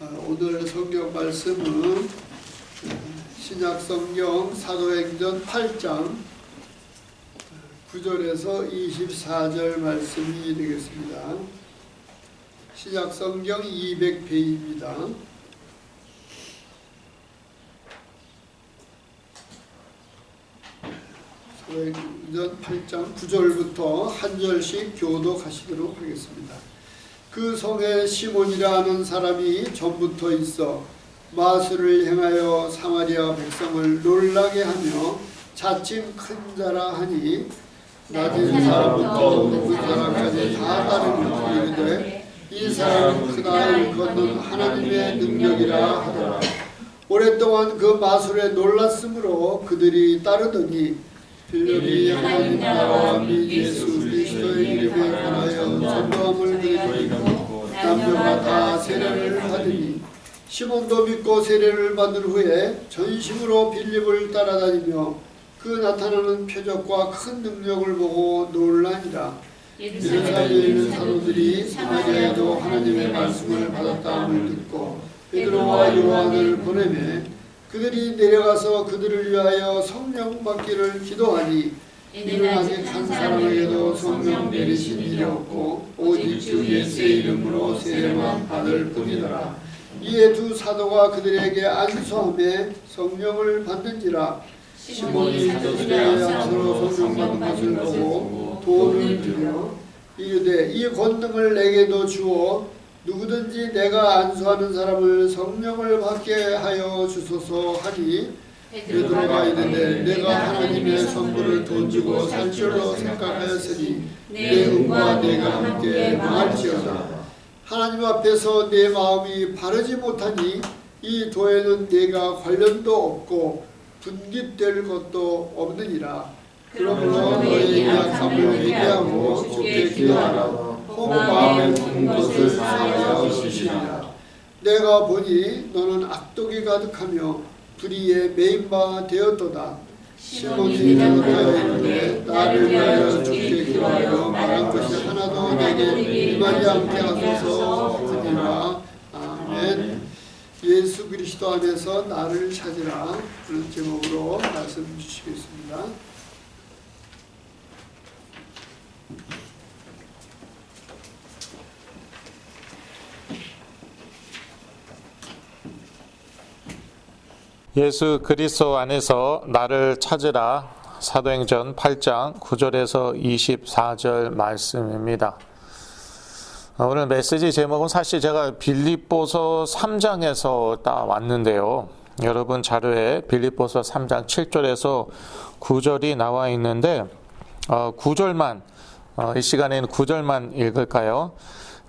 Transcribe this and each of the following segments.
오늘 성경 말씀은 신약성경 사도행전 8장 9절에서 24절 말씀이 되겠습니다. 신약성경 200페이지입니다. 사도행전 8장 9절부터 한 절씩 교독하시도록 하겠습니다. 그 성에 시몬이라 하는 사람이 전부터 있어 마술을 행하여 사마리아 백성을 놀라게 하며 자칭 큰 자라 하니 낮은 사람부터 높은 사람까지 다 따르며 이르되 이 사람은 크다 일컫는 하나님의 능력이라 하더라. 오랫동안 그 마술에 놀랐으므로 그들이 따르더니 빌립이 하나님 나라와 및 예수 그리스도의 이름에 관하여 전도함을 그들이 믿고 남녀가 다 세례를 받으니 시몬도 믿고 세례를 받은 후에 전심으로 빌립을 따라다니며 그 나타나는 표적과 큰 능력을 보고 놀라니라. 예루살렘에 있는 사도들이 사마리아에도 하나님의 말씀을 받았다함을 듣고 베드로와 요한을 보내매 그들이 내려가서 그들을 위하여 성령 받기를 기도하니 이는 아직 한 사람에게도 성령 내리신 일이 없고 오직 주 예수의 이름으로 세례만 받을 뿐이더라. 이에 두 사도가 그들에게 안수하며 성령을 받는지라. 시몬이 사도들의 양서로 성령 받은 것을 보고 돈을 들여 이르되 이 권능을 내게도 주어 누구든지 내가 안수하는 사람을 성령을 받게 하여 주소서 하니 베드로가 이르되 내가 하나님의 성부를 돈 주고 살 줄로 생각하였으니 내 은과 내가 함께 망할지어다. 하나님 앞에서 내 마음이 바르지 못하니 이 도에는 내가 관련도 없고 분깃될 것도 없느니라. 그러므로 너의 약함을 회개하고 주께 기도하라. 마음에 품은 것을 사하여 주시리라. 내가 보니 너는 악독이 가득하며 불의에 매인 바 되었도다. 시몬이 대답하여 이르되 나를 위하여 주께 기도하여 말한 것이 하나도 내게 임하지 않게 하소서 하니라. 아멘. 예수 그리스도 안에서 나를 찾으라. 그런 제목으로 말씀 주시겠습니다. 예수 그리스도 안에서 나를 찾으라. 사도행전 8장 9절에서 24절 말씀입니다. 오늘 메시지 제목은 사실 제가 빌립보서 3장에서 따왔는데요. 여러분 자료에 빌립보서 3장 7절에서 9절이 나와 있는데 9절만 이 시간에는 9절만 읽을까요?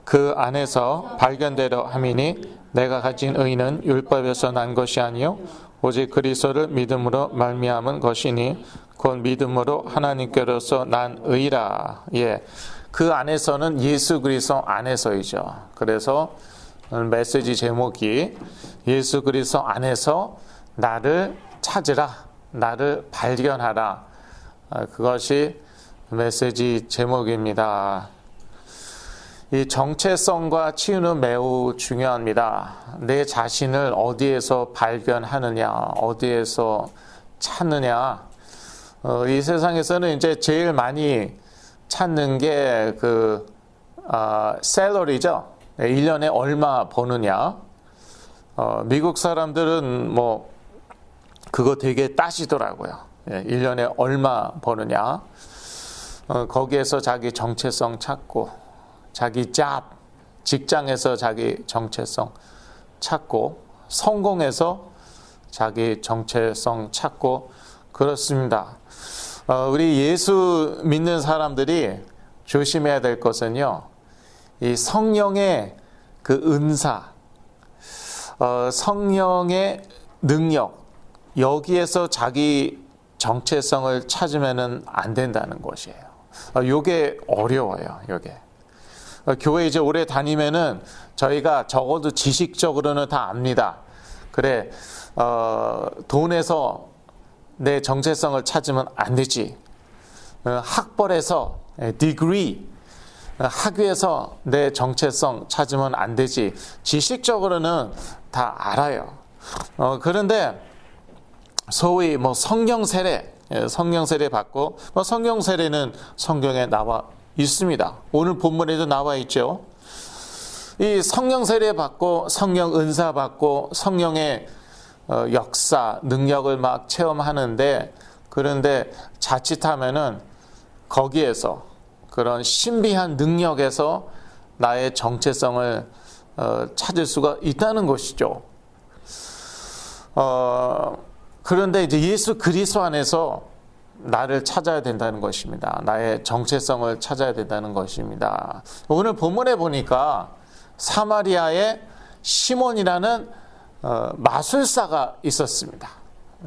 그 안에서 발견되려 함이니 내가 가진 의는 율법에서 난 것이 아니요 오직 그리스도를 믿음으로 말미암은 것이니 곧 믿음으로 하나님께로서 난 의라. 예, 그 안에서는 예수 그리스도 안에서이죠. 그래서 메시지 제목이 예수 그리스도 안에서 나를 찾으라, 나를 발견하라. 그것이 메시지 제목입니다. 이 정체성과 치유는 매우 중요합니다. 내 자신을 어디에서 발견하느냐, 어디에서 찾느냐. 이 세상에서는 이제 제일 많이 찾는 게 셀러리죠. 1년에 얼마 버느냐. 미국 사람들은 뭐 그거 되게 따지더라고요. 1년에 얼마 버느냐. 거기에서 자기 정체성 찾고 자기 직장에서 자기 정체성 찾고 성공해서 자기 정체성 찾고 그렇습니다. 우리 예수 믿는 사람들이 조심해야 될 것은요, 이 성령의 그 은사, 성령의 능력, 여기에서 자기 정체성을 찾으면 안 된다는 것이에요. 이게 어려워요. 이게. 교회 이제 오래 다니면은 저희가 적어도 지식적으로는 다 압니다. 그래, 돈에서 내 정체성을 찾으면 안 되지. 학벌에서, 디그리, 학위에서 내 정체성 찾으면 안 되지. 지식적으로는 다 알아요. 그런데 소위 뭐 성령 세례 받고, 성령 세례는 성경에 나와 있습니다. 오늘 본문에도 나와 있죠. 이 성령 세례 받고 성령 은사 받고 성령의 역사, 능력을 막 체험하는데, 그런데 자칫하면은 거기에서 그런 신비한 능력에서 나의 정체성을 찾을 수가 있다는 것이죠. 그런데 이제 예수 그리스도 안에서 나를 찾아야 된다는 것입니다. 나의 정체성을 찾아야 된다는 것입니다. 오늘 본문에 보니까 사마리아에 시몬이라는 마술사가 있었습니다.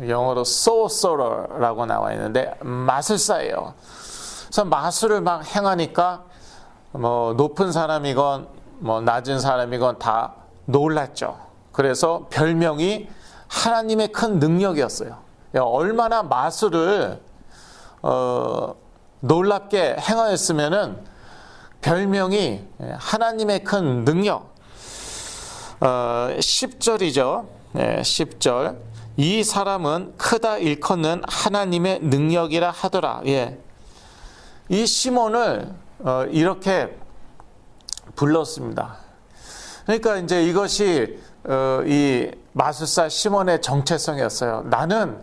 영어로 sorcerer라고 나와 있는데 마술사예요. 그래서 마술을 막 행하니까 뭐 높은 사람이건 뭐 낮은 사람이건 다 놀랐죠. 그래서 별명이 하나님의 큰 능력이었어요. 얼마나 마술을 놀랍게 행하였으면은 별명이 하나님의 큰 능력. 10절이죠. 10절. 이 사람은 크다 일컫는 하나님의 능력이라 하더라. 이 시몬을 이렇게 불렀습니다. 그러니까 이제 이것이 이 마술사 시몬의 정체성이었어요. 나는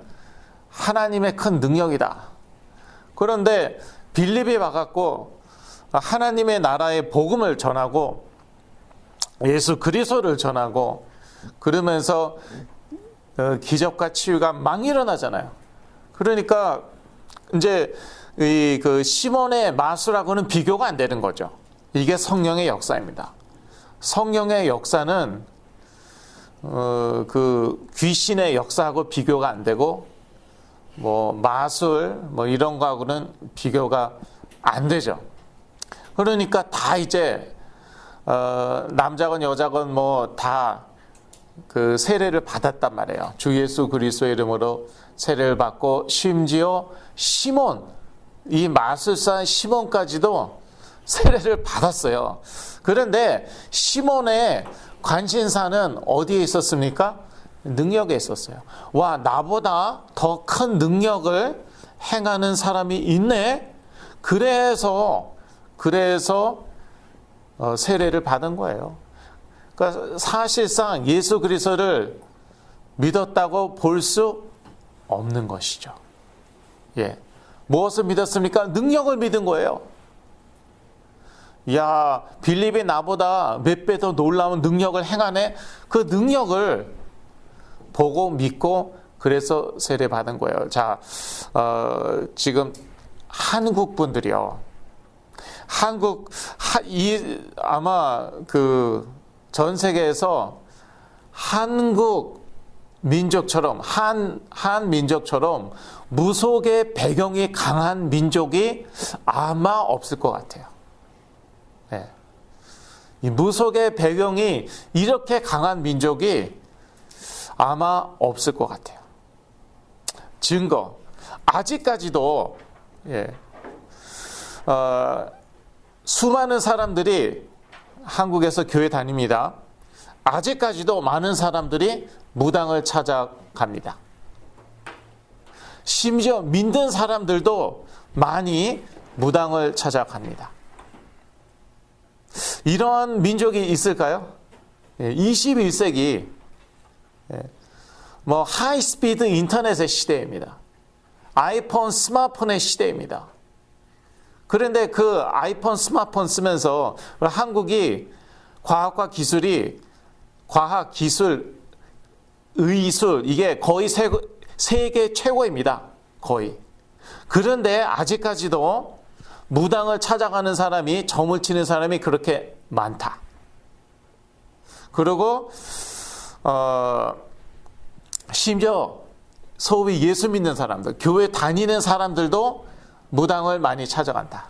하나님의 큰 능력이다. 그런데 빌립이 와갖고 하나님의 나라의 복음을 전하고 예수 그리스도를 전하고 그러면서 기적과 치유가 막 일어나잖아요. 그러니까 이제 그 시몬의 마술하고는 비교가 안 되는 거죠. 이게 성령의 역사입니다. 성령의 역사는 그 귀신의 역사하고 비교가 안 되고 뭐 마술 뭐 이런 거하고는 비교가 안 되죠. 그러니까 다 이제 남자건 여자건 뭐 다 그 세례를 받았단 말이에요. 주 예수 그리스도의 이름으로 세례를 받고 심지어 시몬, 이 마술사 시몬까지도 세례를 받았어요. 그런데 시몬의 관심사는 어디에 있었습니까? 능력에 있었어요. 와, 나보다 더 큰 능력을 행하는 사람이 있네. 그래서 세례를 받은 거예요. 그러니까 사실상 예수 그리스도를 믿었다고 볼 수 없는 것이죠. 무엇을 믿었습니까? 능력을 믿은 거예요. 야, 빌립이 나보다 몇 배 더 놀라운 능력을 행하네. 그 능력을 보고 믿고 그래서 세례 받은 거예요. 자, 지금 한국 분들이요. 아마 그 전 세계에서 한국 민족처럼 한 민족처럼 무속의 배경이 강한 민족이 아마 없을 것 같아요. 이 무속의 배경이 이렇게 강한 민족이 아마 없을 것 같아요. 증거. 아직까지도 수많은 사람들이 한국에서 교회 다닙니다. 아직까지도 많은 사람들이 무당을 찾아갑니다. 심지어 믿는 사람들도 많이 무당을 찾아갑니다. 이런 민족이 있을까요? 21세기 뭐 하이스피드 인터넷의 시대입니다. 아이폰, 스마트폰의 시대입니다. 그런데 그 아이폰, 스마트폰 쓰면서 한국이 과학과 기술이 과학, 기술, 의술 이게 거의 세계 최고입니다. 거의. 그런데 아직까지도 무당을 찾아가는 사람이, 점을 치는 사람이 그렇게 많다. 그리고 심지어 소위 예수 믿는 사람들, 교회 다니는 사람들도 무당을 많이 찾아간다.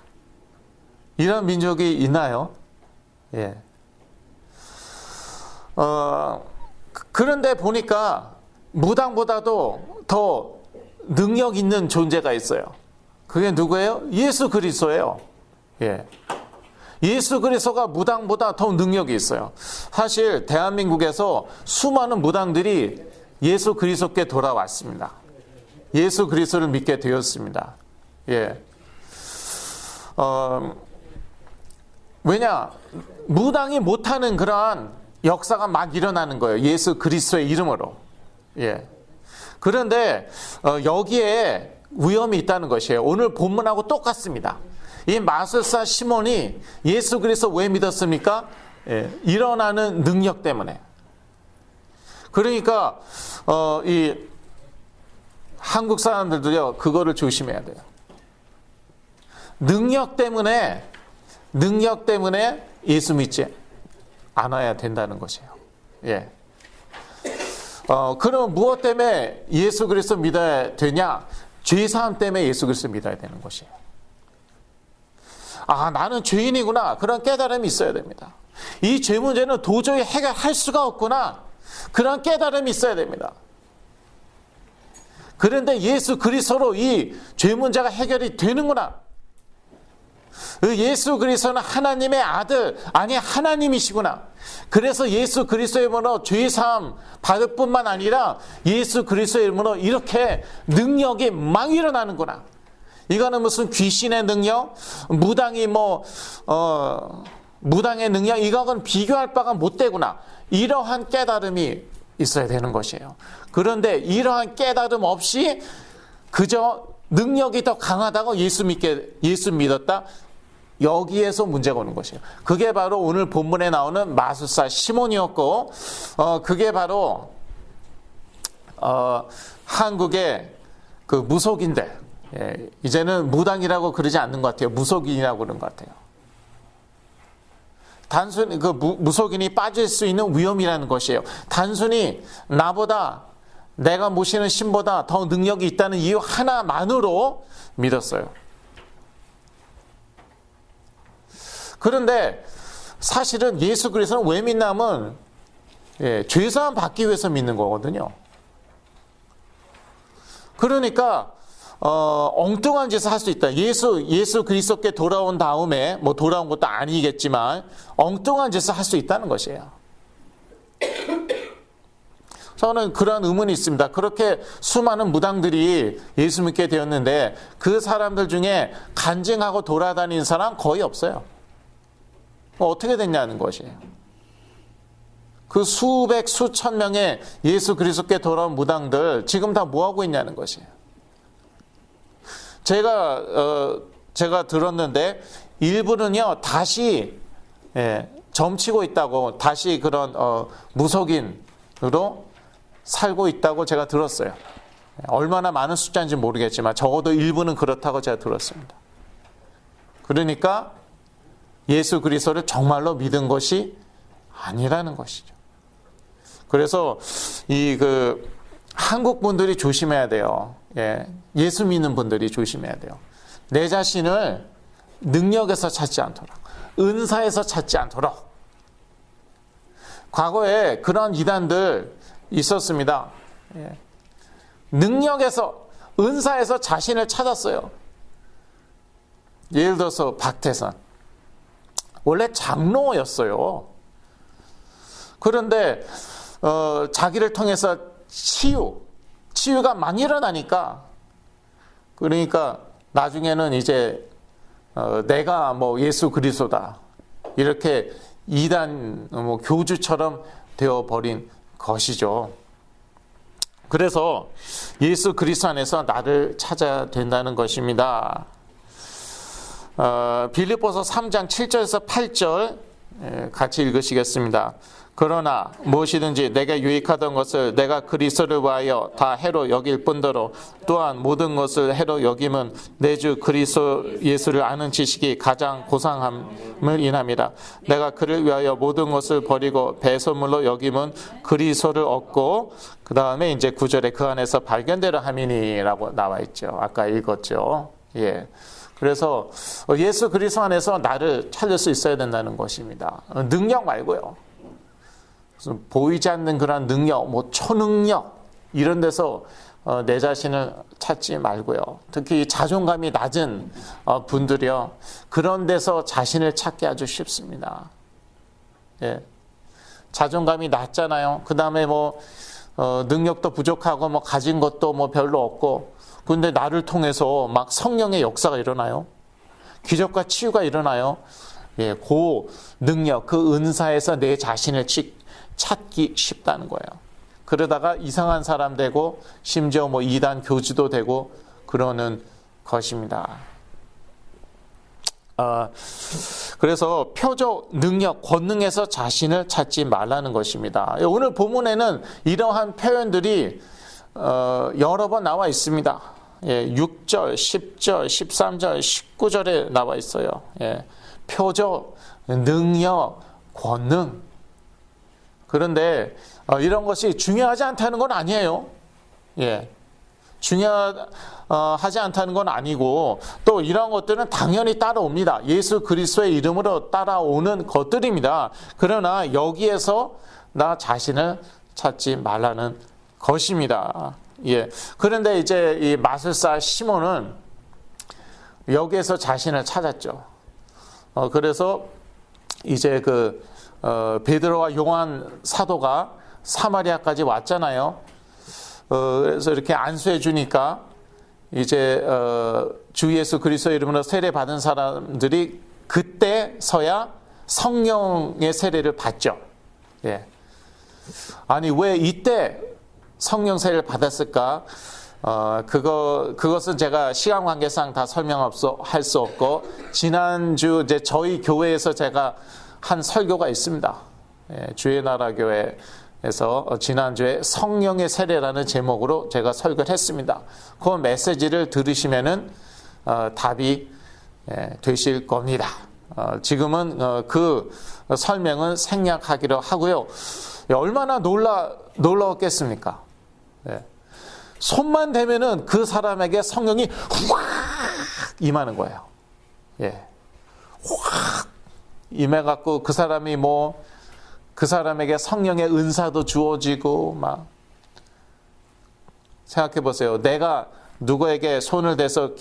이런 민족이 있나요? 그런데 보니까 무당보다도 더 능력 있는 존재가 있어요. 그게 누구예요? 예수 그리스도예요. 예수 그리스도가 무당보다 더 능력이 있어요. 사실 대한민국에서 수많은 무당들이 예수 그리스도께 돌아왔습니다. 예수 그리스도를 믿게 되었습니다. 예. 왜냐? 무당이 못하는 그러한 역사가 막 일어나는 거예요. 예수 그리스도의 이름으로. 예. 그런데 여기에 위험이 있다는 것이에요. 오늘 본문하고 똑같습니다. 이 마술사 시몬이 예수 그리스도 왜 믿었습니까? 예. 일어나는 능력 때문에. 그러니까 이 한국 사람들도요, 그거를 조심해야 돼요. 능력 때문에 예수 믿지 않아야 된다는 것이에요. 예. 그럼 무엇 때문에 예수 그리스도 믿어야 되냐? 죄사함 때문에 예수 그리스도 믿어야 되는 것이에요. 아, 나는 죄인이구나. 그런 깨달음이 있어야 됩니다. 이 죄 문제는 도저히 해결할 수가 없구나. 그런 깨달음이 있어야 됩니다. 그런데 예수 그리스도로 이 죄 문제가 해결이 되는구나. 예수 그리스도는 하나님의 아들, 아니 하나님이시구나. 그래서 예수 그리스도의 이름으로 죄사함 받을 뿐만 아니라 예수 그리스도의 이름으로 이렇게 능력이 막 일어나는구나. 이거는 무슨 귀신의 능력, 무당의 능력, 이거는 비교할 바가 못 되구나. 이러한 깨달음이 있어야 되는 것이에요. 그런데 이러한 깨달음 없이 그저 능력이 더 강하다고 예수 믿었다. 여기에서 문제가 오는 것이에요. 그게 바로 오늘 본문에 나오는 마술사 시몬이었고, 그게 바로 한국의 그 무속인들, 예, 이제는 무당이라고 그러지 않는 것 같아요. 무속인이라고 그러는 것 같아요. 단순히 그 무속인이 빠질 수 있는 위험이라는 것이에요. 단순히 나보다, 내가 모시는 신보다 더 능력이 있다는 이유 하나만으로 믿었어요. 그런데 사실은 예수 그리스도는 왜 믿냐면, 예, 죄사함 받기 위해서 믿는 거거든요. 그러니까 엉뚱한 짓을 할 수 있다. 예수 그리스도께 돌아온 다음에, 뭐 돌아온 것도 아니겠지만 엉뚱한 짓을 할 수 있다는 것이에요. 저는 그런 의문이 있습니다. 그렇게 수많은 무당들이 예수 믿게 되었는데 그 사람들 중에 간증하고 돌아다니는 사람 거의 없어요. 어떻게 됐냐는 것이에요. 그 수백 수천 명의 예수 그리스도께 돌아온 무당들 지금 다 뭐하고 있냐는 것이에요. 제가 들었는데 일부는요 다시, 예, 점치고 있다고, 다시 그런 무속인으로 살고 있다고 제가 들었어요. 얼마나 많은 숫자인지 모르겠지만 적어도 일부는 그렇다고 제가 들었습니다. 그러니까 예수 그리스도를 정말로 믿은 것이 아니라는 것이죠. 그래서 한국 분들이 조심해야 돼요. 예, 예수 믿는 분들이 조심해야 돼요. 내 자신을 능력에서 찾지 않도록, 은사에서 찾지 않도록. 과거에 그런 이단들 있었습니다. 예. 능력에서, 은사에서 자신을 찾았어요. 예를 들어서 박태선. 원래 장로였어요. 그런데 자기를 통해서 치유가 많이 일어나니까, 그러니까 나중에는 이제 내가 뭐 예수 그리스도다, 이렇게 이단 교주처럼 되어버린 것이죠. 그래서 예수 그리스도 안에서 나를 찾아야 된다는 것입니다. 빌립보서 3장 7절에서 8절 같이 읽으시겠습니다. 그러나 무엇이든지 내게 유익하던 것을 내가 그리스도를 위하여 다 해로 여길 뿐더러 또한 모든 것을 해로 여김은 내 주 그리스도 예수를 아는 지식이 가장 고상함을 인함이라. 내가 그를 위하여 모든 것을 버리고 배설물로 여김은 그리스도를 얻고, 그 다음에 이제 9절에 그 안에서 발견되려 함이니라고 나와 있죠. 아까 읽었죠. 예. 그래서 예수 그리스도 안에서 나를 찾을 수 있어야 된다는 것입니다. 능력 말고요. 보이지 않는 그런 능력, 뭐 초능력 이런 데서 내 자신을 찾지 말고요. 특히 자존감이 낮은 분들이요. 그런 데서 자신을 찾기 아주 쉽습니다. 예. 자존감이 낮잖아요. 그 다음에 뭐 능력도 부족하고 뭐 가진 것도 뭐 별로 없고, 근데 나를 통해서 막 성령의 역사가 일어나요. 기적과 치유가 일어나요. 예, 그 능력, 그 은사에서 내 자신을 찾기 쉽다는 거예요. 그러다가 이상한 사람 되고 심지어 뭐 이단 교주도 되고 그러는 것입니다. 그래서 표적, 능력, 권능에서 자신을 찾지 말라는 것입니다. 오늘 본문에는 이러한 표현들이 여러 번 나와 있습니다. 예, 6절, 10절, 13절, 19절에 나와 있어요. 예, 표적, 능력, 권능. 그런데 이런 것이 중요하지 않다는 건 아니에요. 예, 중요하지 않다는 건 아니고, 또 이런 것들은 당연히 따라옵니다. 예수 그리스도의 이름으로 따라오는 것들입니다. 그러나 여기에서 나 자신을 찾지 말라는 것입니다. 예. 그런데 이제 이 마술사 시몬은 여기에서 자신을 찾았죠. 그래서 이제 베드로와 요한 사도가 사마리아까지 왔잖아요. 그래서 이렇게 안수해 주니까 이제 주 예수 그리스도의 이름으로 세례 받은 사람들이 그때서야 성령의 세례를 받죠. 예. 아니 왜 이때 성령 세례를 받았을까? 그것은 제가 시간 관계상 다 설명할 수 없고, 지난주 이제 저희 교회에서 제가 한 설교가 있습니다. 예, 주의 나라 교회에서 지난주에 성령의 세례라는 제목으로 제가 설교를 했습니다. 그 메시지를 들으시면은 답이 되실 겁니다. 지금은 그 설명은 생략하기로 하고요. 얼마나 놀라웠겠습니까? 예. 손만 대면은 그 사람에게 성령이 확 임하는 거예요. 예. 확 임해갖고 그 사람이 그 사람에게 성령의 은사도 주어지고 막. 생각해 보세요. 내가 누구에게 손을 대고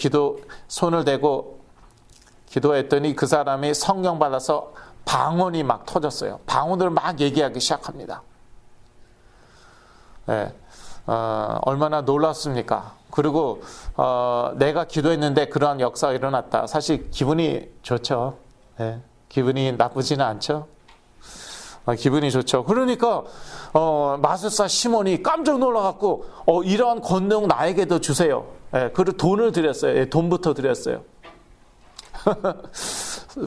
기도했더니 그 사람이 성령 받아서 방언이 막 터졌어요. 방언을 막 얘기하기 시작합니다. 예. 얼마나 놀랐습니까? 그리고 내가 기도했는데 그러한 역사가 일어났다. 사실 기분이 좋죠. 예. 기분이 나쁘지는 않죠. 기분이 좋죠. 그러니까 마술사 시몬이 깜짝 놀라갖고 이러한 권능 나에게도 주세요. 예. 그리고 돈을 드렸어요. 예. 돈부터 드렸어요.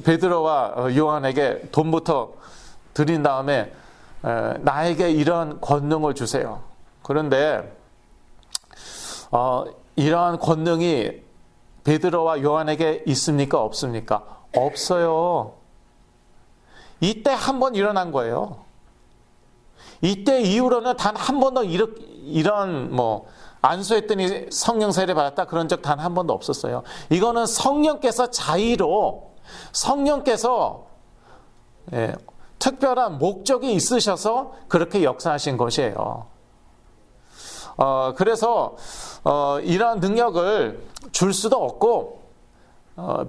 베드로와 요한에게 돈부터 드린 다음에 나에게 이런 권능을 주세요. 그런데 이러한 권능이 베드로와 요한에게 있습니까? 없습니까? 없어요. 이때 한 번 일어난 거예요. 이때 이후로는 단 한 번도 이런 안수했더니 성령 세례 받았다 그런 적 단 한 번도 없었어요. 이거는 성령께서 자의로 성령께서 특별한 목적이 있으셔서 그렇게 역사하신 것이에요. 그래서 이러한 능력을 줄 수도 없고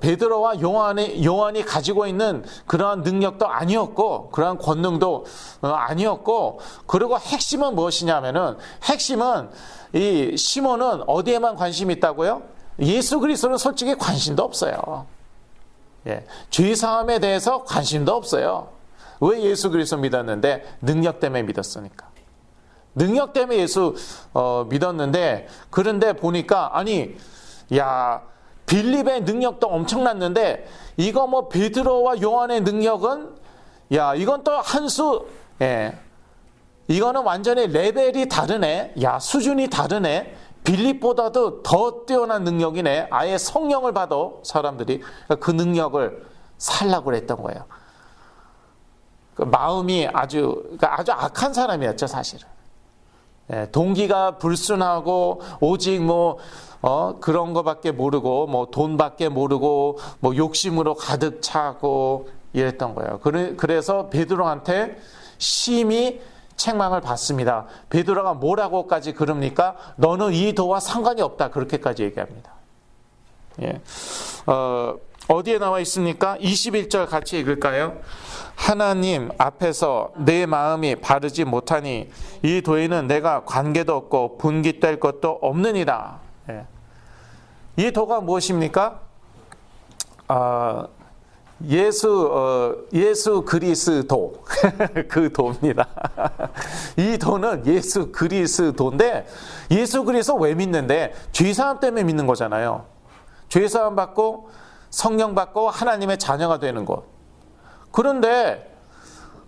베드로와 요한이 가지고 있는 그러한 능력도 아니었고 그러한 권능도 아니었고, 그리고 핵심은 무엇이냐면은 핵심은 이 시몬은 어디에만 관심이 있다고요? 예수 그리스도는 솔직히 관심도 없어요. 예, 죄 사함에 대해서 관심도 없어요. 왜 예수 그리스도 믿었는데? 능력 때문에 믿었으니까. 능력 때문에 예수 믿었는데, 그런데 보니까 빌립의 능력도 엄청났는데 이거 베드로와 요한의 능력은 이건 또 한 수, 이거는 완전히 레벨이 다르네. 수준이 다르네. 빌립보다도 더 뛰어난 능력이네. 아예 성령을 받아 사람들이 그 능력을 살라고 했던 거예요. 그 마음이 아주 악한 사람이었죠, 사실은. 동기가 불순하고 오직 그런 거밖에 모르고 돈밖에 모르고 욕심으로 가득 차고 이랬던 거예요. 그래서 베드로한테 심히 책망을 받습니다. 베드로가 뭐라고까지 그럽니까? 너는 이 도와 상관이 없다. 그렇게까지 얘기합니다. 예. 어디에 나와 있습니까? 21절 같이 읽을까요? 하나님 앞에서 내 마음이 바르지 못하니 이 도에는 내가 관계도 없고 분깃될 것도 없느니라. 예. 이 도가 무엇입니까? 예수 그리스도 그 도입니다. 이 도는 예수 그리스도인데 예수 그리스도 왜 믿는데? 죄사함 때문에 믿는 거잖아요. 죄사함 받고 성령 받고 하나님의 자녀가 되는 것. 그런데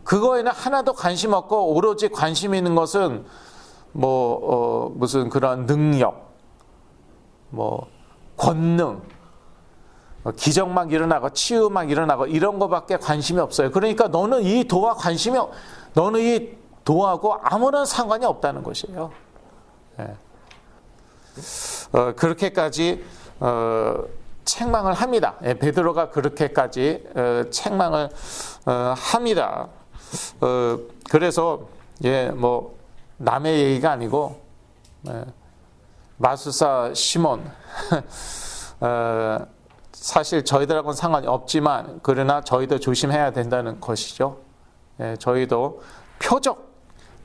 그거에는 하나도 관심 없고 오로지 관심 있는 것은 무슨 그런 능력, 권능, 기적 막 일어나고 치유 막 일어나고 이런 거밖에 관심이 없어요. 그러니까 너는 이 도와 너는 이 도하고 아무런 상관이 없다는 것이에요. 예. 그렇게까지 책망을 합니다. 예, 베드로가 그렇게까지 책망을 합니다. 그래서 남의 얘기가 아니고 마술사 시몬 사실 저희들하고는 상관이 없지만 그러나 저희도 조심해야 된다는 것이죠. 예, 저희도 표적,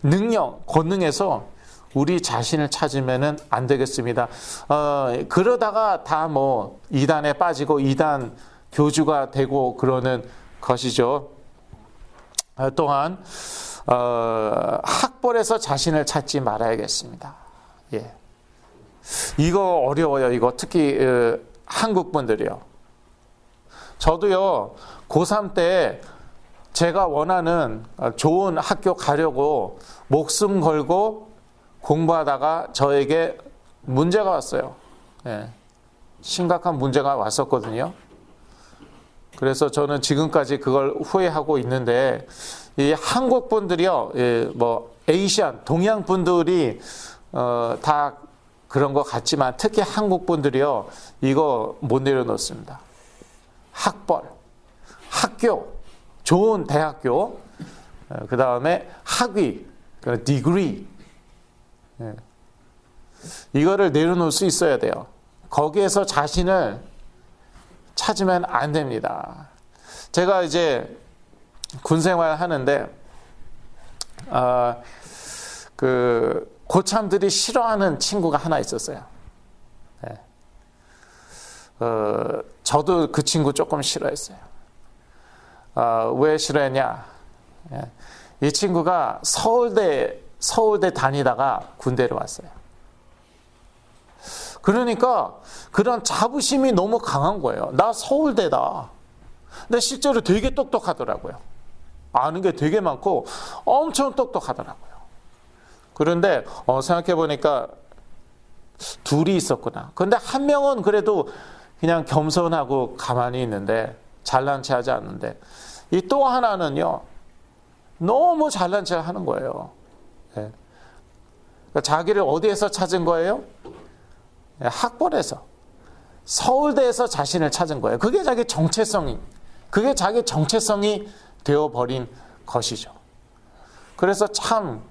능력, 권능에서 우리 자신을 찾으면 안 되겠습니다. 그러다가 다 이단에 빠지고 이단 교주가 되고 그러는 것이죠. 또한 학벌에서 자신을 찾지 말아야겠습니다. 예. 이거 어려워요. 이거 특히 한국 분들이요. 저도요, 고3 때 제가 원하는 좋은 학교 가려고 목숨 걸고 공부하다가 저에게 문제가 왔어요. 예. 심각한 문제가 왔었거든요. 그래서 저는 지금까지 그걸 후회하고 있는데, 이 한국 분들이요, 에이시안, 동양 분들이 다 그런 것 같지만 특히 한국 분들이요, 이거 못 내려놓습니다. 학벌, 학교, 좋은 대학교, 그 다음에 학위, 디그리, 이거를 내려놓을 수 있어야 돼요. 거기에서 자신을 찾으면 안 됩니다. 제가 이제 군 생활 하는데, 고참들이 싫어하는 친구가 하나 있었어요. 네. 저도 그 친구 조금 싫어했어요. 왜 싫어했냐? 예. 이 친구가 서울대 다니다가 군대로 왔어요. 그러니까 그런 자부심이 너무 강한 거예요. 나 서울대다. 근데 실제로 되게 똑똑하더라고요. 아는 게 되게 많고 엄청 똑똑하더라고요. 그런데 생각해 보니까 둘이 있었구나. 그런데 한 명은 그래도 그냥 겸손하고 가만히 있는데 잘난 체 하지 않는데, 이 또 하나는요, 너무 잘난 체 하는 거예요. 네. 그러니까 자기를 어디에서 찾은 거예요? 네, 학벌에서, 서울대에서 자신을 찾은 거예요. 그게 자기 정체성이 되어버린 것이죠. 그래서 참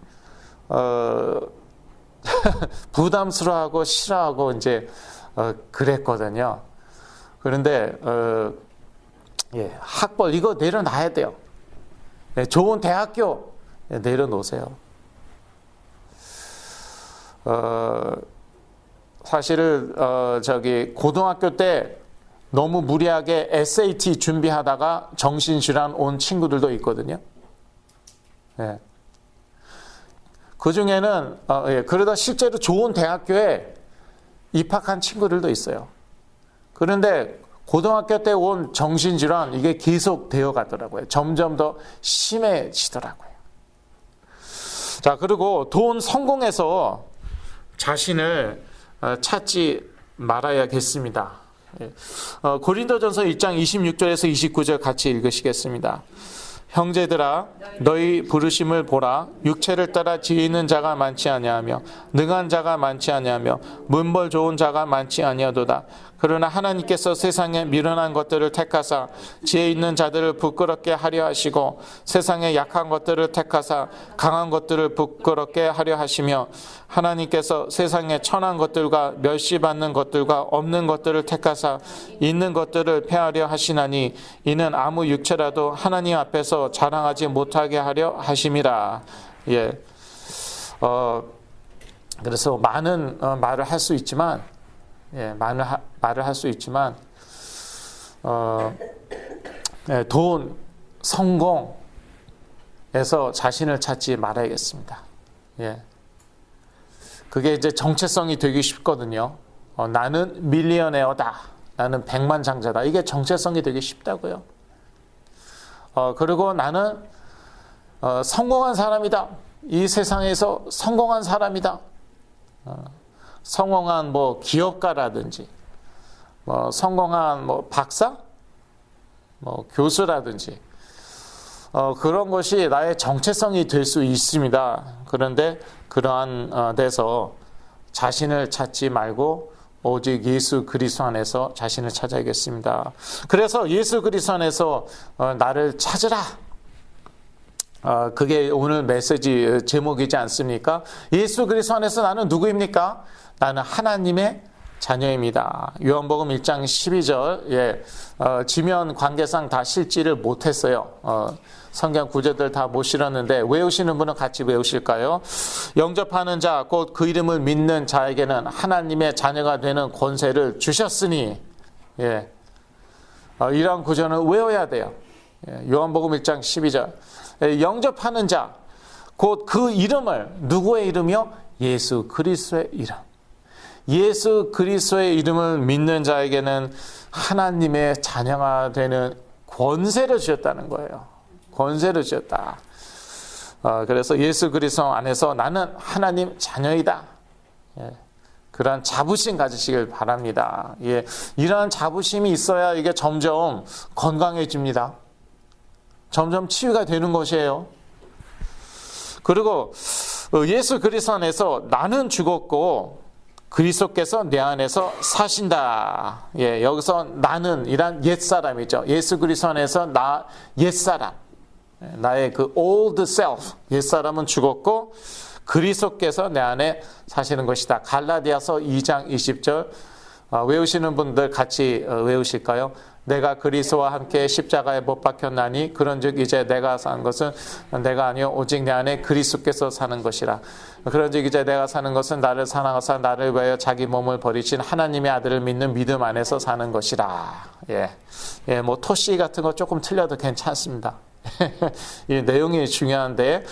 부담스러워하고 싫어하고 이제 그랬거든요. 그런데 학벌 이거 내려놔야 돼요. 좋은 대학교 내려놓으세요. 사실 고등학교 때 너무 무리하게 SAT 준비하다가 정신질환 온 친구들도 있거든요. 예. 그 중에는 그러다 실제로 좋은 대학교에 입학한 친구들도 있어요. 그런데 고등학교 때 온 정신질환 이게 계속 되어 가더라고요. 점점 더 심해지더라고요. 자, 그리고 돈 성공해서 자신을 찾지 말아야겠습니다. 고린도전서 1장 26절에서 29절 같이 읽으시겠습니다. 형제들아, 너희 부르심을 보라. 육체를 따라 지혜 있는 자가 많지 아니하며 능한 자가 많지 아니하며 문벌 좋은 자가 많지 아니하도다. 그러나 하나님께서 세상에 미련한 것들을 택하사 지혜 있는 자들을 부끄럽게 하려 하시고 세상에 약한 것들을 택하사 강한 것들을 부끄럽게 하려 하시며 하나님께서 세상에 천한 것들과 멸시받는 것들과 없는 것들을 택하사 있는 것들을 폐하려 하시나니 이는 아무 육체라도 하나님 앞에서 자랑하지 못하게 하려 하심이라. 예. 그래서 많은 말을 할 수 있지만, 말을 할 수 있지만, 돈, 성공에서 자신을 찾지 말아야겠습니다. 예. 그게 이제 정체성이 되기 쉽거든요. 나는 밀리어네어다. 나는 백만장자다. 이게 정체성이 되기 쉽다고요. 그리고 나는 성공한 사람이다. 이 세상에서 성공한 사람이다. 성공한 뭐 기업가라든지, 뭐 성공한 뭐 박사, 뭐 교수라든지, 그런 것이 나의 정체성이 될 수 있습니다. 그런데 그러한 데서 자신을 찾지 말고 오직 예수 그리스도 안에서 자신을 찾아야겠습니다. 그래서 예수 그리스도 안에서 나를 찾으라. 그게 오늘 메시지 제목이지 않습니까? 예수 그리스도 안에서 나는 누구입니까? 나는 하나님의 자녀입니다. 요한복음 1장 12절, 지면 관계상 다 실지를 못했어요. 성경 구절들 다 못 실었는데 외우시는 분은 같이 외우실까요? 영접하는 자, 곧 그 이름을 믿는 자에게는 하나님의 자녀가 되는 권세를 주셨으니, 이런 구절은 외워야 돼요. 요한복음 1장 12절. 영접하는 자, 곧 그 이름을, 누구의 이름이요? 예수 그리스도의 이름. 예수 그리스도의 이름을 믿는 자에게는 하나님의 자녀가 되는 권세를 주셨다는 거예요. 권세를 주셨다. 그래서 예수 그리스도 안에서 나는 하나님 자녀이다. 그러한 자부심 가지시길 바랍니다. 이러한 자부심이 있어야 이게 점점 건강해집니다. 점점 치유가 되는 것이에요. 그리고 예수 그리스도 안에서 나는 죽었고 그리스도께서 내 안에서 사신다. 여기서 나는 이란 옛사람이죠. 예수 그리스도 안에서 나 옛사람. 나의 그 old self, 옛사람은 죽었고 그리스도께서 내 안에 사시는 것이다. 갈라디아서 2장 20절 외우시는 분들 같이 외우실까요? 내가 그리스도와 함께 십자가에 못 박혔나니 그런즉 이제 내가 사는 것은 내가 아니요 오직 내 안에 그리스도께서 사는 것이라. 그런즉 이제 내가 사는 것은 나를 사랑하사 나를 위하여 자기 몸을 버리신 하나님의 아들을 믿는 믿음 안에서 사는 것이라. 뭐 토시 같은 거 조금 틀려도 괜찮습니다. 이 내용이 중요한데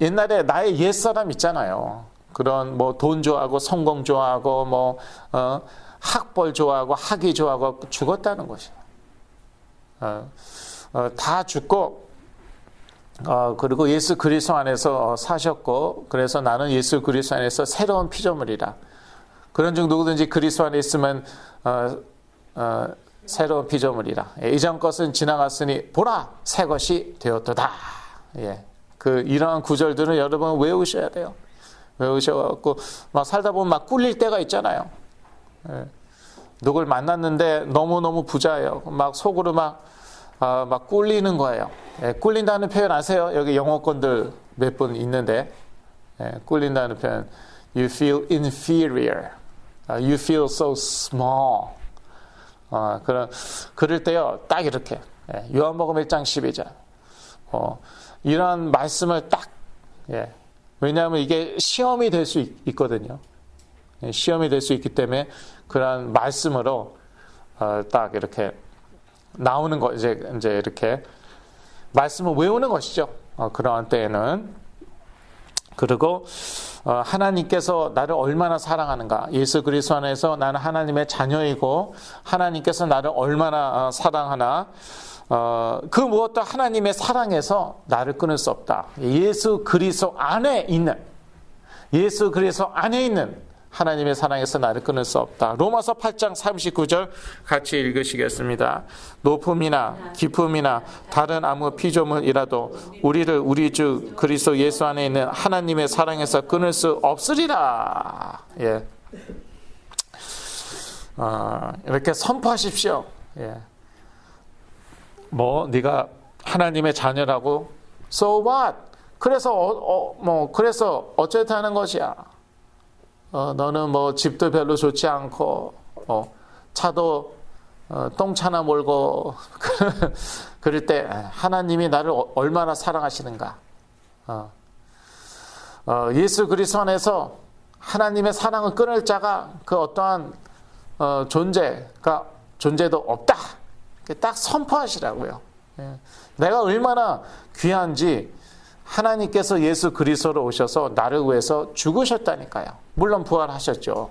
옛날에 나의 옛사람 있잖아요. 그런 뭐 돈 좋아하고 성공 좋아하고 뭐 학벌 좋아하고 학위 좋아하고 죽었다는 것이에요. 다 죽고 그리고 예수 그리스도 안에서 사셨고 그래서 나는 예수 그리스도 안에서 새로운 피조물이라. 그런즉 누구든지 그리스도 안에 있으면 새로운 피조물이라. 이전 것은 지나갔으니 보라 새 것이 되었도다. 이러한 구절들은 여러분 외우셔야 돼요. 외우셔갖고 막 살다 보면 막 꿀릴 때가 있잖아요. 누굴 만났는데 너무너무 부자예요. 막 속으로 막 꿀리는 거예요. 꿀린다는 표현 아세요? 여기 영어권들 몇 분 있는데 꿀린다는 표현 You feel inferior. You feel so small. 그럴 때요. 딱 이렇게 요한복음 1장 12절 이런 말씀을 딱 왜냐하면 이게 시험이 될 수 있거든요. 시험이 될 수 있기 때문에 그런 말씀으로 딱 이렇게 나오는 거 이제 이렇게 말씀을 외우는 것이죠. 그러한 때에는 그리고 하나님께서 나를 얼마나 사랑하는가. 예수 그리스도 안에서 나는 하나님의 자녀이고 하나님께서 나를 얼마나 사랑하나. 그 무엇도 하나님의 사랑에서 나를 끊을 수 없다. 예수 그리스도 안에 있는 하나님의 사랑에서 나를 끊을 수 없다. 로마서 8장 39절 같이 읽으시겠습니다. 높음이나 깊음이나 다른 아무 피조물이라도 우리를 우리 주 그리스도 예수 안에 있는 하나님의 사랑에서 끊을 수 없으리라. 이렇게 선포하십시오. 예. 뭐 네가 하나님의 자녀라고 so what? 그래서 그래서 어쨌든 하는 것이야. 너는 뭐 집도 별로 좋지 않고 차도 똥차나 몰고 그럴 때 하나님이 나를 얼마나 사랑하시는가. 예수 그리스도 안에서 하나님의 사랑을 끊을 자가 그 어떠한 존재도 없다. 딱 선포하시라고요. 내가 얼마나 귀한지 하나님께서 예수 그리스도로 오셔서 나를 위해서 죽으셨다니까요. 물론 부활하셨죠.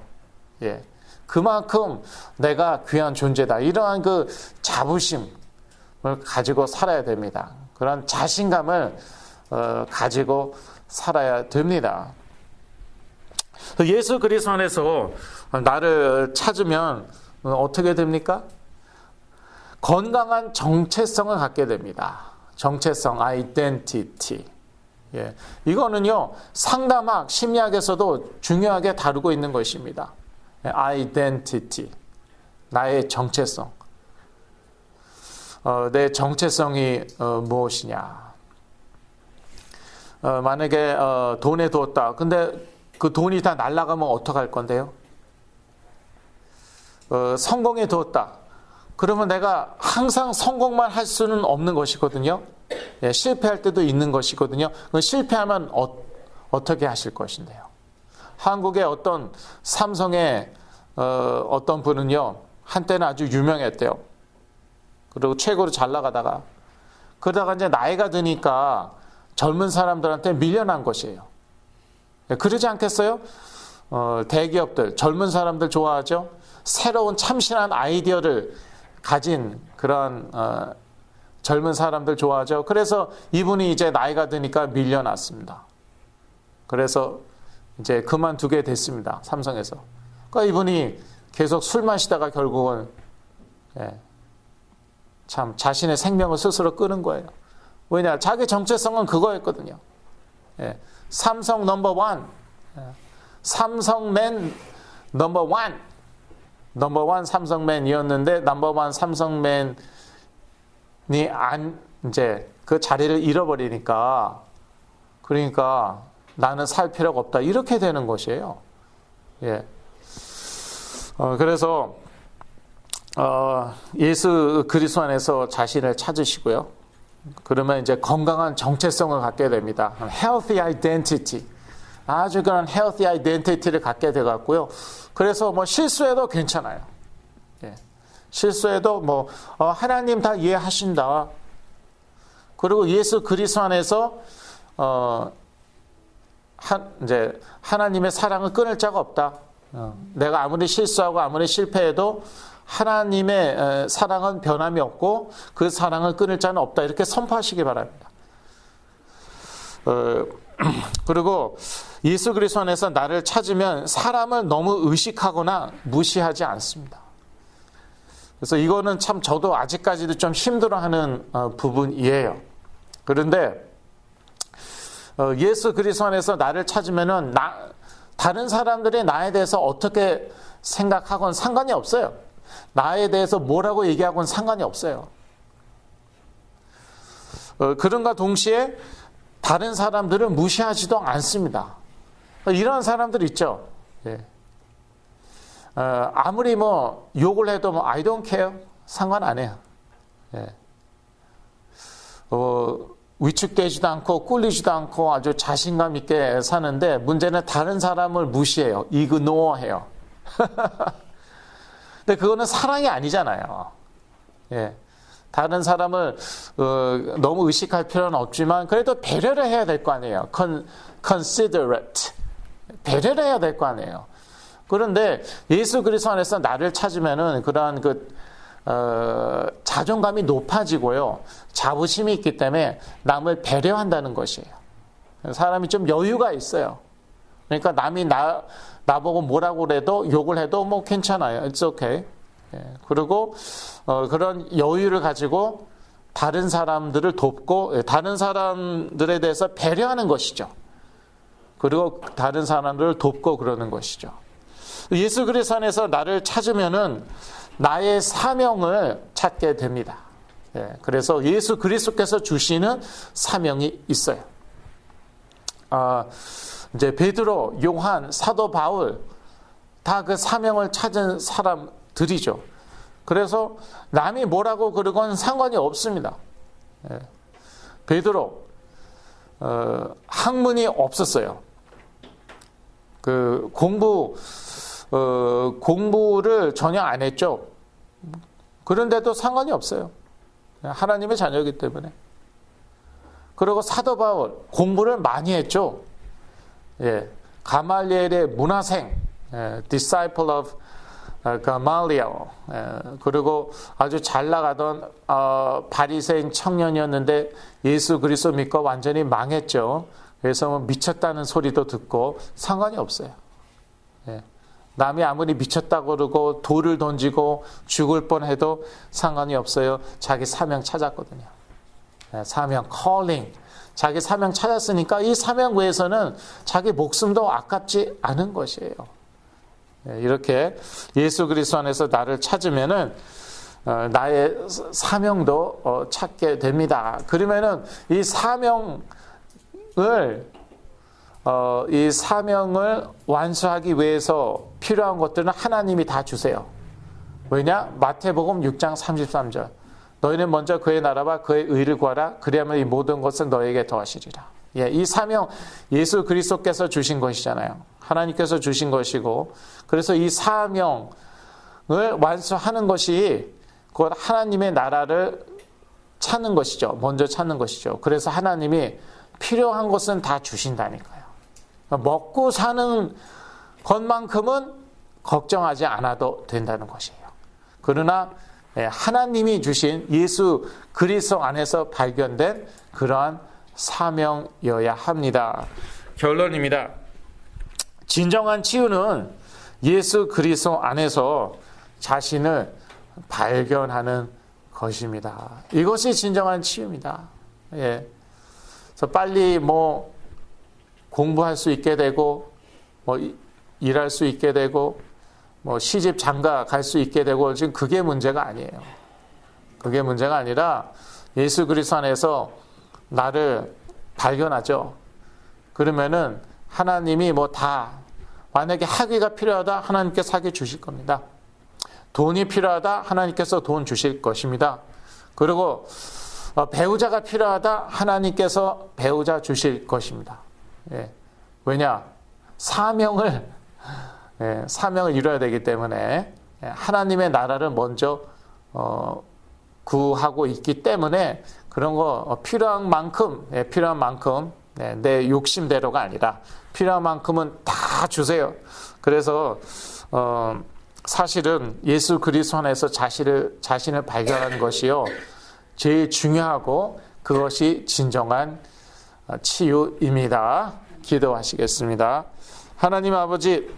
예. 그만큼 내가 귀한 존재다. 이러한 그 자부심을 가지고 살아야 됩니다. 그런 자신감을 가지고 살아야 됩니다. 예수 그리스도 안에서 나를 찾으면 어떻게 됩니까? 건강한 정체성을 갖게 됩니다. 정체성, identity. 예. 이거는요, 상담학, 심리학에서도 중요하게 다루고 있는 것입니다. identity. 나의 정체성. 내 정체성이 무엇이냐. 만약에 돈에 두었다. 근데 그 돈이 다 날아가면 어떡할 건데요? 성공에 두었다. 그러면 내가 항상 성공만 할 수는 없는 것이거든요. 예, 실패할 때도 있는 것이거든요. 실패하면 어떻게 하실 것인데요? 한국의 어떤 삼성의 어떤 분은요, 한때는 아주 유명했대요. 그리고 최고로 잘 나가다가 그러다가 이제 나이가 드니까 젊은 사람들한테 밀려난 것이에요. 예, 그러지 않겠어요? 대기업들, 젊은 사람들 좋아하죠? 새로운 참신한 아이디어를 가진 그런 젊은 사람들 좋아하죠. 그래서 이분이 이제 나이가 드니까 밀려났습니다. 그래서 이제 그만두게 됐습니다. 삼성에서. 그러니까 이분이 계속 술 마시다가 결국은 참 자신의 생명을 스스로 끊은 거예요. 왜냐? 자기 정체성은 그거였거든요. 삼성 넘버원, 삼성맨 넘버원. 넘버원 삼성맨이었는데 넘버원 삼성맨이 이제 그 자리를 잃어버리니까 그러니까 나는 살 필요가 없다 이렇게 되는 것이에요. 예. 그래서 예수 그리스도 안에서 자신을 찾으시고요. 그러면 이제 건강한 정체성을 갖게 됩니다. Healthy identity. 아주 그런 healthy identity를 갖게 돼 갖고요. 그래서 뭐 실수해도 괜찮아요. 예. 실수해도 뭐 하나님 다 이해하신다. 그리고 예수 그리스도 안에서 이제 하나님의 사랑을 끊을 자가 없다. 내가 아무리 실수하고 아무리 실패해도 하나님의 사랑은 변함이 없고 그 사랑을 끊을 자는 없다. 이렇게 선포하시기 바랍니다. 그리고 예수 그리스도 안에서 나를 찾으면 사람을 너무 의식하거나 무시하지 않습니다. 그래서 이거는 참 저도 아직까지도 좀 힘들어하는 부분이에요. 그런데 예수 그리스도 안에서 나를 찾으면은 다른 사람들이 나에 대해서 어떻게 생각하건 상관이 없어요. 나에 대해서 뭐라고 얘기하건 상관이 없어요. 그런가 동시에 다른 사람들을 무시하지도 않습니다. 이런 사람들 있죠. 예. 아무리 뭐 욕을 해도 뭐 I don't care 상관 안 해요. 예. 위축되지도 않고 꿀리지도 않고 아주 자신감 있게 사는데 문제는 다른 사람을 무시해요. ignore해요. 근데 그거는 사랑이 아니잖아요. 예. 다른 사람을 너무 의식할 필요는 없지만 그래도 배려를 해야 될 거 아니에요. considerate. 배려를 해야 될 거 아니에요. 그런데 예수 그리스도 안에서 나를 찾으면은 그러한 자존감이 높아지고요. 자부심이 있기 때문에 남을 배려한다는 것이에요. 사람이 좀 여유가 있어요. 그러니까 남이 나보고 뭐라고 그래도 욕을 해도 뭐 괜찮아요. It's okay. 예. 그리고 그런 여유를 가지고 다른 사람들을 돕고 다른 사람들에 대해서 배려하는 것이죠. 그리고 다른 사람들을 돕고 그러는 것이죠. 예수 그리스도 안에서 나를 찾으면은 나의 사명을 찾게 됩니다. 예, 그래서 예수 그리스도께서 주시는 사명이 있어요. 이제 베드로, 요한, 사도 바울 다 그 사명을 찾은 사람들이죠. 그래서 남이 뭐라고 그러건 상관이 없습니다. 예. 베드로 학문이 없었어요. 그 공부를 전혀 안 했죠. 그런데도 상관이 없어요. 하나님의 자녀이기 때문에. 그리고 사도 바울 공부를 많이 했죠. 예, 가말리엘의 문화생, disciple of 가말리엘. 그리고 아주 잘 나가던 바리새인 청년이었는데 예수 그리스도 믿고 완전히 망했죠. 그래서 뭐 미쳤다는 소리도 듣고 상관이 없어요. 예. 남이 아무리 미쳤다고 그러고 돌을 던지고 죽을 뻔해도 상관이 없어요. 자기 사명 찾았거든요. 예, 사명, calling. 자기 사명 찾았으니까 이 사명 외에서는 자기 목숨도 아깝지 않은 것이에요. 예, 이렇게 예수 그리스도 안에서 나를 찾으면은 나의 사명도 찾게 됩니다. 그러면은 이 사명을 완수하기 위해서 필요한 것들은 하나님이 다 주세요. 왜냐? 마태복음 6장 33절. 너희는 먼저 그의 나라와 그의 의를 구하라. 그리하면 이 모든 것은 너에게 더하시리라. 예, 이 사명 예수 그리스도께서 주신 것이잖아요. 하나님께서 주신 것이고, 그래서 이 사명을 완수하는 것이 곧 하나님의 나라를 찾는 것이죠. 먼저 찾는 것이죠. 그래서 하나님이 필요한 것은 다 주신다니까요. 먹고 사는 것만큼은 걱정하지 않아도 된다는 것이에요. 그러나 하나님이 주신 예수 그리스도 안에서 발견된 그러한 사명이어야 합니다. 결론입니다. 진정한 치유는 예수 그리스도 안에서 자신을 발견하는 것입니다. 이것이 진정한 치유입니다. 예. 그래서 빨리 뭐 공부할 수 있게 되고, 뭐 일할 수 있게 되고, 뭐 시집 장가 갈 수 있게 되고, 지금 그게 문제가 아니에요. 그게 문제가 아니라 예수 그리스도 안에서 나를 발견하죠. 그러면은 하나님이 뭐 다, 만약에 학위가 필요하다 하나님께서 학위 주실 겁니다. 돈이 필요하다 하나님께서 돈 주실 것입니다. 그리고 배우자가 필요하다 하나님께서 배우자 주실 것입니다. 예. 왜냐? 사명을 이뤄야 되기 때문에 하나님의 나라를 먼저 구하고 있기 때문에 그런 거 필요한 만큼 내 욕심대로가 아니라 필요한 만큼은 다 주세요. 그래서 사실은 예수 그리스도 안에서 자신을 발견하는 것이요 제일 중요하고 그것이 진정한 치유입니다. 기도하시겠습니다. 하나님 아버지,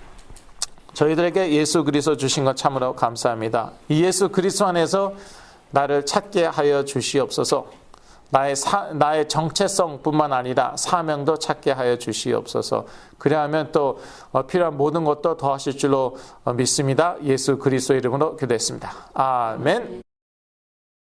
저희들에게 예수 그리스도 주신 것 참으로 감사합니다. 이 예수 그리스도 안에서 나를 찾게 하여 주시옵소서. 나의 정체성뿐만 아니라 사명도 찾게 하여 주시옵소서. 그리하면 또 필요한 모든 것도 더하실 줄로 믿습니다. 예수 그리스도의 이름으로 기도했습니다. 아멘.